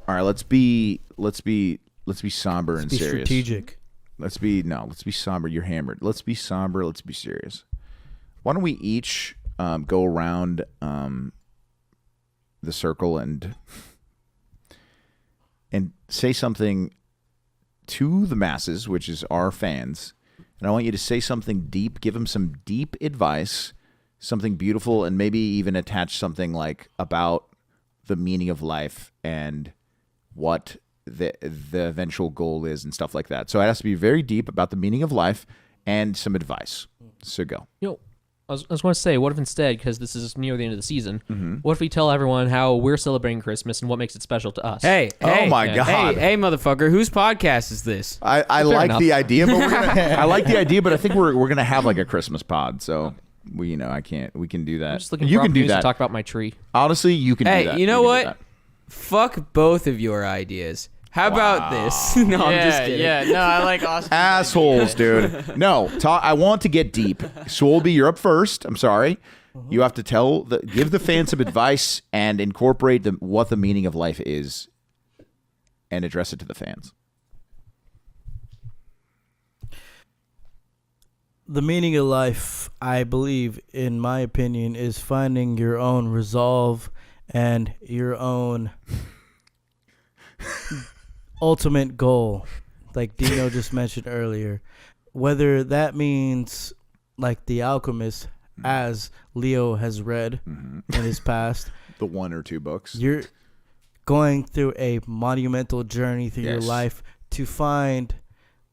All right, let's be somber and Be serious. strategic. Let's be somber. You're hammered. Let's be somber. Let's be serious. Why don't we each go around the circle and say something to the masses, which is our fans, and I want you to say something deep, give them some deep advice, something beautiful, and maybe even attach something like about the meaning of life and what the eventual goal is and stuff like that. So it has to be very deep about the meaning of life and some advice. So go. I was going to say, what if instead, because this is near the end of the season, what if we tell everyone how we're celebrating Christmas and what makes it special to us? Hey, oh my God. Hey, motherfucker, whose podcast is this? I like enough. the idea, but I like the idea, but I think we're gonna have like a Christmas pod. So we can do that. I'm just looking you for can do opportunities that. to talk about my tree. Honestly, you can do that. Hey, you know can do what? that. Fuck both of your ideas. How about this? No, I'm just kidding. Yeah, no, I like Austin. Assholes, dude. No, I want to get deep. Swolby, you're up first. I'm sorry. You have to give the fans some advice and incorporate what the meaning of life is and address it to the fans. The meaning of life, I believe, in my opinion, is finding your own resolve and your own ultimate goal, like Dino just mentioned earlier. Whether that means like The Alchemist, as Leo has read in his past, The 1 or 2 books. you're going through a monumental journey through your life to find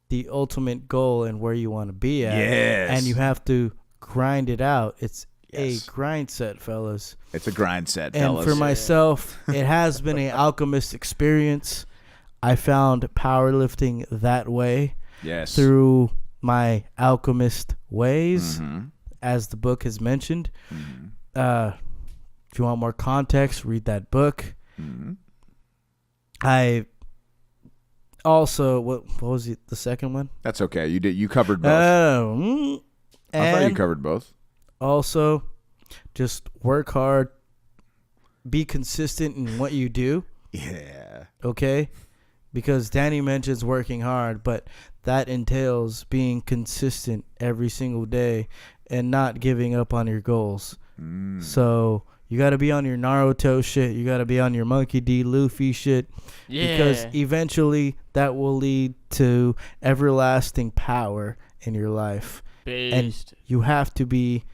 the ultimate goal and where you want to be at. Yes. And you have to grind it out. It's a grind set, fellas. It's a grind set, And fellas. for myself, it has been an alchemist experience. I found powerlifting that way through my alchemist ways, as the book has mentioned. If you want more context, read that book. I also, what was the second one? That's okay. You covered both. I thought you covered both. Also, just work hard. Be consistent in what you do. Yeah. Okay? Because Danny mentions working hard, but that entails being consistent every single day and not giving up on your goals. So you got to be on your Naruto shit. You got to be on your Monkey D. Luffy shit. Yeah. Because eventually that will lead to everlasting power in your life. Based. And you have to be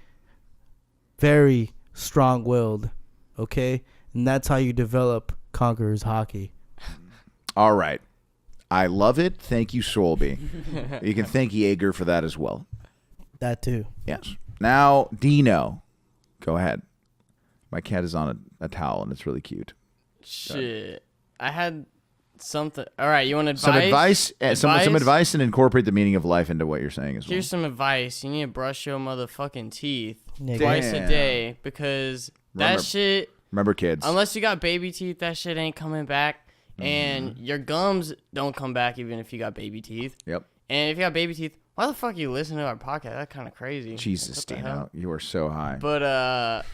very strong-willed, okay? And that's how you develop Conqueror's Hockey. All right. I love it. Thank you, Solby. You can thank Jaeger for that as well. That too. Yes. Now, Dino. Go ahead. My cat is on a towel, and it's really cute. Shit. I had something. All right, you want advice? Some advice, and incorporate the meaning of life into what you're saying as well. Here's some advice. You need to brush your motherfucking teeth Nigga. twice a day because that shit, Remember, kids. unless you got baby teeth, that shit ain't coming back. And your gums don't come back even if you got baby teeth. Yep. And if you got baby teeth, why the fuck you listen to our podcast? That's kind of crazy. Jesus, Dino. You are so high. But,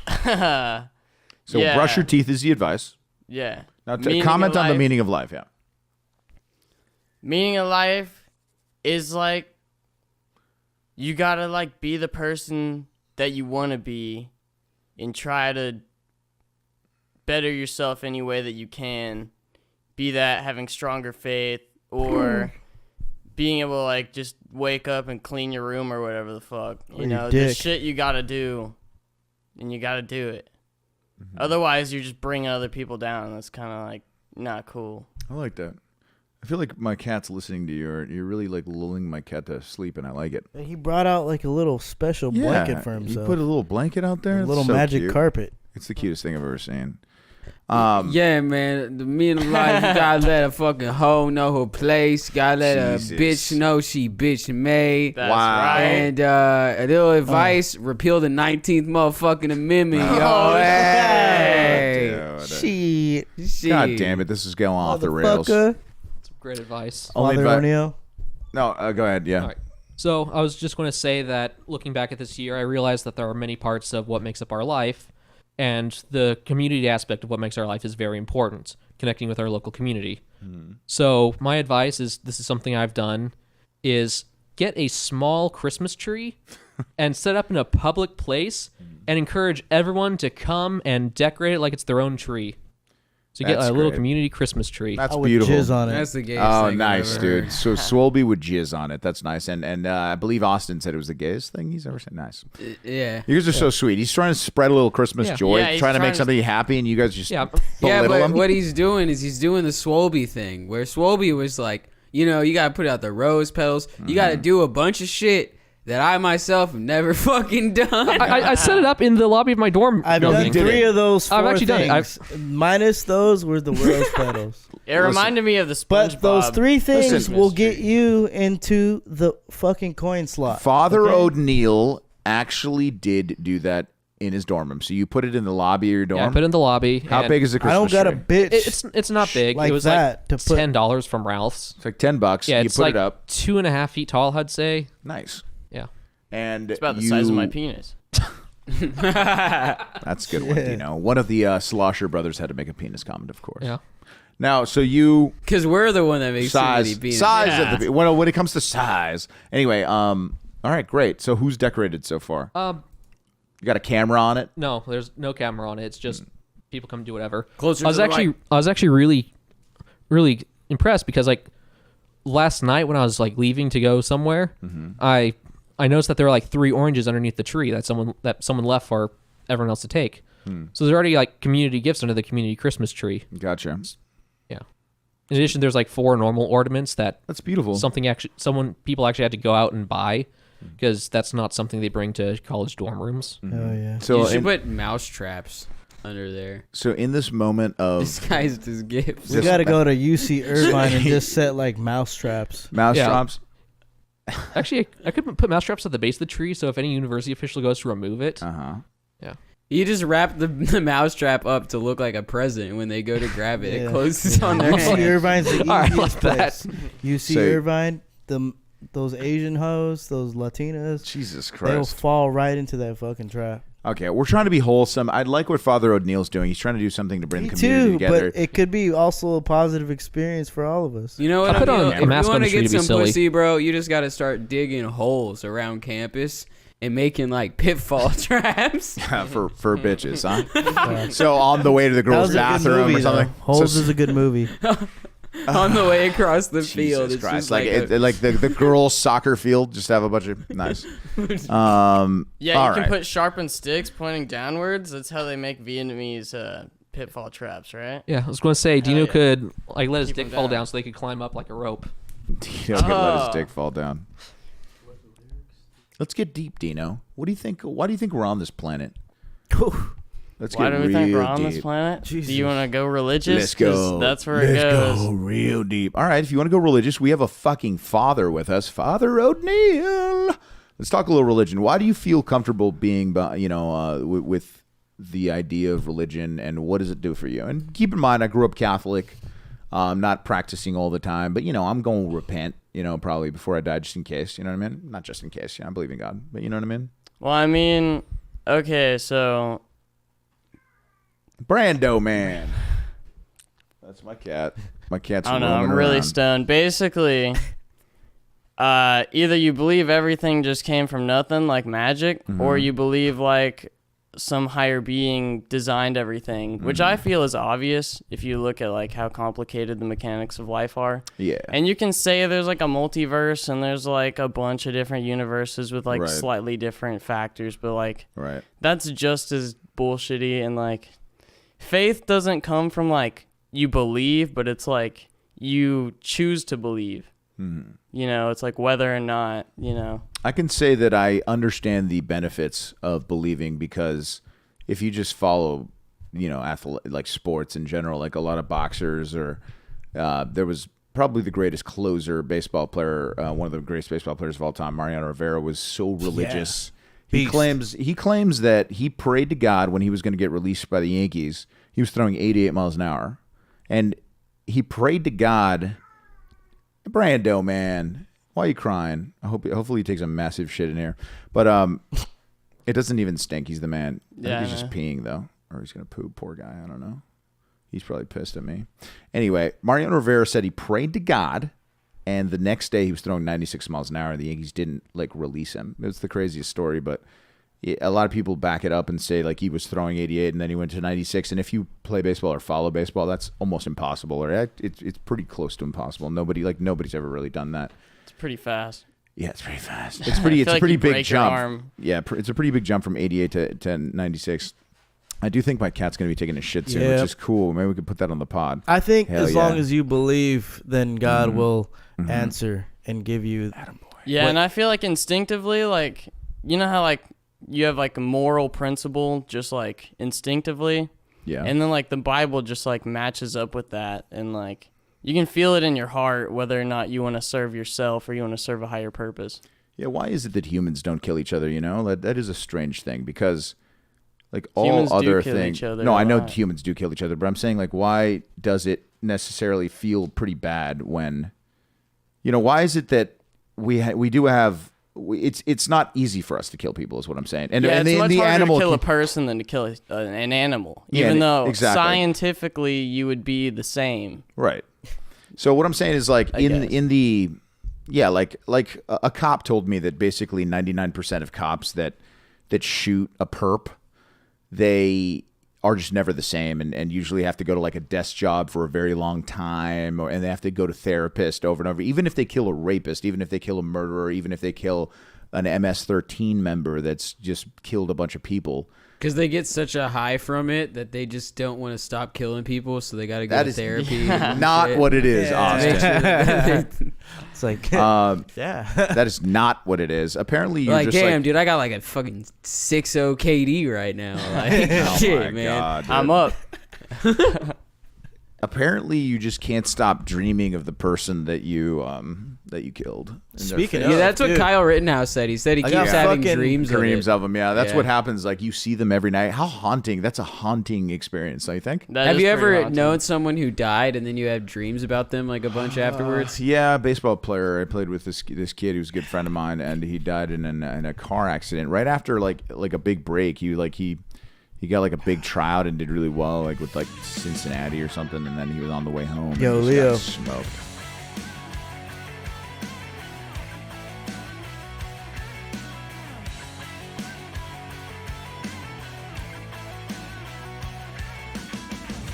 So yeah. brush your teeth is the advice. Yeah. Now, Meaning comment of on the life- meaning of life, yeah. Meaning of life is like you gotta like be the person that you want to be and try to better yourself any way that you can. Be that having stronger faith or being able to like just wake up and clean your room or whatever the fuck. You know, the shit you gotta do and you gotta do it. Otherwise, you're just bringing other people down. That's kind of like not cool. I like that. I feel like my cat's listening to you. You're really like lulling my cat to sleep, and I like it. He brought out like a little special blanket for himself. He put a little blanket out there. A little It's so magic cute. carpet. It's the cutest thing I've ever seen. Yeah, man. The meaning of life, you gotta let a fucking hoe know her place. Gotta let Jesus. a bitch know she bitch made. That's Wow. right. And a little advice: repeal the 19th motherfucking amendment, yo. Hey, Shit. shit. God damn it! This is going off the rails. Motherfucker. Some great advice. Only Father advi- O'Neill. No, go ahead. Yeah. All right. So I was just going to say that looking back at this year, I realized that there are many parts of what makes up our life And the community aspect of what makes our life is very important, connecting with our local community. So my advice is, this is something I've done, is get a small Christmas tree and set up in a public place and encourage everyone to come and decorate it like it's their own tree. So you get a little community Christmas tree. That's I would beautiful. jizz on it. That's the gayest Oh, thing nice, I've ever dude. So Swolby would jizz on it. That's nice. And I believe Austin said it was the gayest thing he's ever said. Nice. heard. Yeah. You guys are so sweet. He's trying to spread a little Christmas joy, Yeah, he's trying to make trying to- somebody happy, and you guys just Yeah. Yeah, belittle but him. what he's doing is he's doing the Swolby thing, where Swolby was like, you know, you gotta put out the rose petals. You gotta do a bunch of shit that I myself have never fucking done. I set it up in the lobby of my dorm I've building. done 3 of those 4 I've actually done it. things. Minus those were the rose petals. It reminded me of the SpongeBob. But those 3 things Listen, will get you into the fucking coin slot. Father okay? O'Neill actually did do that in his dorm room. So you put it in the lobby of your dorm. Yeah, I put it in the lobby. How and big is the I Christmas don't got a tree? bitch. It's not big. like it was that like to put- $10 from Ralph's. It's like $10. Yeah, you it's put like it up. 2.5 feet tall, I'd say. Nice. Yeah. And It's about the size of my penis. That's a good one, Yeah. Dino. One of the Slosher brothers had to make a penis comment, of course. Yeah. Now, so you Because we're the one that makes size too many penis. of the when it comes to size. Anyway, all right, great. So who's decorated so far? You got a camera on it? No, there's no camera on it. It's just people come do whatever. Closer I was to the actually mic. I was actually really impressed because like last night when I was like leaving to go somewhere, I noticed that there were like 3 oranges underneath the tree that someone left for everyone else to take. So there's already like community gifts under the community Christmas tree. Gotcha. Yeah. In addition, there's like 4 normal ornaments that That's beautiful. people actually had to go out and buy because that's not something they bring to college dorm rooms. Oh yeah. So You should in, put mouse traps under there. so in this moment of Disguised as gifts. We got to go to UC Irvine and just set like mouse traps. mouse Yeah. traps, Actually, I could put mousetraps at the base of the tree, so if any university official goes to remove it, yeah. You just wrap the mouse trap up to look like a present when they go to grab it. Yeah. It closes on their UC hand. Irvine's the All right, easiest like place. UC So- Irvine, those Asian hoes, those Latinas, Jesus they'll Christ. fall right into that fucking trap. Okay, we're trying to be wholesome. I like what Father O'Neill's doing. He's trying to do something to bring Me the community too, together. but it could be also a positive experience for all of us. You know what? I put on O'Neal? a If mask you on want the to tree get to be some silly. pussy, bro, you just got to start digging holes around campus and making like pitfall traps. for bitches, huh? So on the way to the That girls' was a good bathroom movie, or something. though. Holes So- is a good movie. On the way across the field, Jesus it's Christ! just Like a- like the girls' soccer field, just have a bunch of nice. Yeah, all you right. can put sharpened sticks pointing downwards. That's how they make Vietnamese pitfall traps, right? Yeah, I was going to say, Dino yeah. could like let his Keep dick him fall down. down so they could climb up like a rope. Dino could let his Oh. dick fall down. Let's get deep, Dino. What do you think? Why do you think we're on this planet? Let's Why get do we real think we're on deep. this planet? Jesus. Do you want to go religious? Let's go. 'Cause that's where it goes. Go real deep. All right, if you want to go religious, we have a fucking father with us, Father O'Neill. Let's talk a little religion. Why do you feel comfortable being, with the idea of religion, and what does it do for you? And keep in mind, I grew up Catholic. I'm not practicing all the time, but I'm going to repent. Probably before I die, just in case. You know what I mean? Not just in case. I believe in God, but you know what I mean. Well, I mean, okay, so Brando man. That's my cat. My cat's I don't know. roaming I'm really around. stoned. Basically, either you believe everything just came from nothing, like magic, or you believe like some higher being designed everything, which I feel is obvious if you look at like how complicated the mechanics of life are. Yeah. And you can say there's like a multiverse and there's like a bunch of different universes with like Right. slightly different factors, but like Right. that's just as bullshitty. And like faith doesn't come from like you believe, but it's like you choose to believe. It's like whether or not, I can say that I understand the benefits of believing, because if you just follow, like sports in general, like a lot of boxers, or there was probably the greatest closer baseball player, one of the greatest baseball players of all time, Mariano Rivera, was so religious. He claims that he prayed to God when he was going to get released by the Yankees. He was throwing 88 miles an hour, and he prayed to God. Brando, man, why are you crying? Hopefully he takes a massive shit in here, but it doesn't even stink. He's the man. I think Yeah, he's just peeing though. or he's going to poop. Poor guy. I don't know. He's probably pissed at me. Anyway, Mariano Rivera said he prayed to God, and the next day he was throwing 96 miles an hour, and the Yankees didn't like release him. It's the craziest story, but a lot of people back it up and say like he was throwing 88 and then he went to 96. And if you play baseball or follow baseball, that's almost impossible, or it's pretty close to impossible. Nobody's ever really done that. It's pretty fast. Yeah, it's pretty fast. It's a pretty big jump. Yeah, it's a pretty big jump from 88 to 96. I do think my cat's going to be taking a shit soon, which is cool. Maybe we could put that on the pod. I think as long as you believe, then God will answer and give you. Yeah, and I feel like instinctively, like, you know how like you have like a moral principle just like instinctively? Yeah. And then like the Bible just like matches up with that, and like you can feel it in your heart whether or not you want to serve yourself or you want to serve a higher purpose. Yeah, why is it that humans don't kill each other, you know? That is a strange thing, because like Humans all do other kill things. each other No, a I know lot. humans do kill each other, but I'm saying like why does it necessarily feel pretty bad when, you know, why is it that we do have it's not easy for us to kill people is what I'm saying. And yeah, and it's much the harder animal to kill a person than to kill an animal, Yeah, even though exactly. scientifically you would be the same. Right. So what I'm saying is like guess. in the yeah, like a cop told me that basically 99% of cops that shoot a perp, they are just never the same, and usually have to go to like a desk job for a very long time, and they have to go to therapist over and over. Even if they kill a rapist, even if they kill a murderer, even if they kill an MS-13 member that's just killed a bunch of people. Because they get such a high from it that they just don't want to stop killing people, so they got to go That to is therapy. not what it is, Austin. It's like, Yeah. That is not what it is. Apparently, you're Like, just damn, like, dude, I got like a fucking 6.0 KD right now. Like, oh shit, my man. God, dude. I'm up. Apparently, you just can't stop dreaming of the person that you killed. in their Speaking face. of- Yeah, that's what dude. Kyle Rittenhouse said. He said he I keeps got having fucking dreams dreams of it. of them. Yeah, that's Yeah. what happens. Like you see them every night. How haunting! That's a haunting experience. Don't you think? That Have is you pretty ever haunting. known someone who died and then you have dreams about them like a bunch afterwards? Yeah, baseball player. I played with this kid who was a good friend of mine, and he died in a car accident right after like a big break. He got like a big tryout and did really well, like with like Cincinnati or something, and then he was on the way home. Yo, and just got Leo. smoked.